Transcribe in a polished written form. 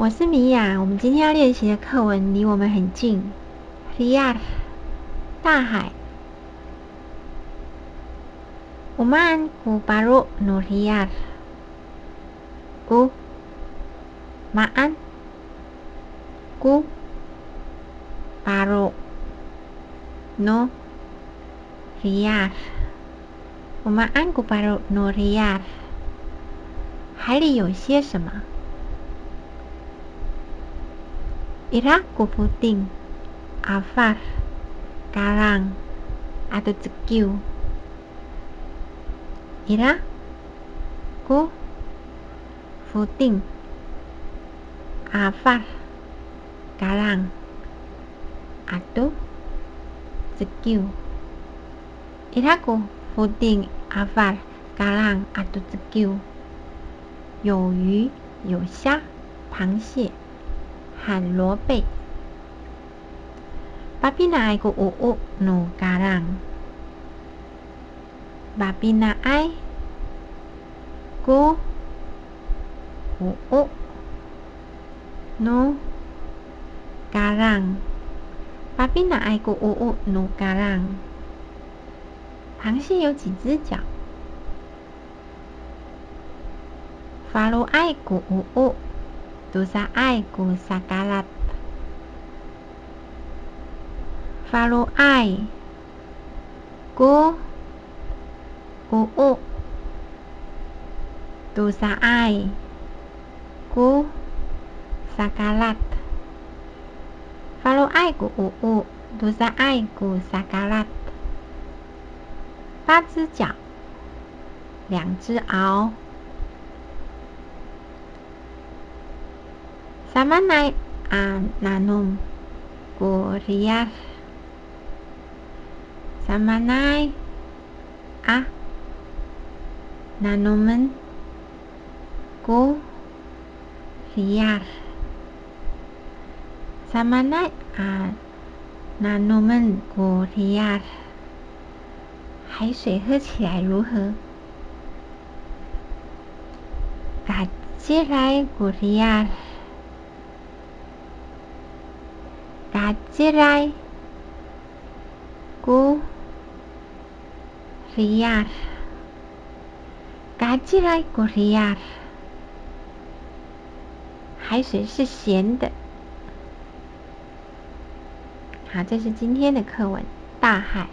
我是米娅，我们今天要练习的课文离我们很近。Riyadh， 大海。Oman ku baru no Riyadh。Oman ku baru no Riyadh。Oman ku baru no Riyadh。海里有些什么？Ira ku puting afar karang atau cekiu. Ira ku puting afar karang atau cekiu. Ira ku puting afar karang atau cekiu. 有鱼，有虾，螃蟹和螺贝。Babina ku no karang。Babina ku no karang。Babina ku no karang。螃蟹有几只脚？Falo ku dosa ku sakalat。Falo ku dosa ku sakalat。Falo ku dosa ku sakalat。8只脚，2只螯。Samanay nanom ku Riyadh。Samanay nanomen ku Riyadh。Samanay nanomen ku Riyadh。海水喝起来如何？Gajirai ku Riyadh。Gajirai ku Riyadh。Gajirai ku Riyadh。海水是咸的。好，这是今天的课文，大海。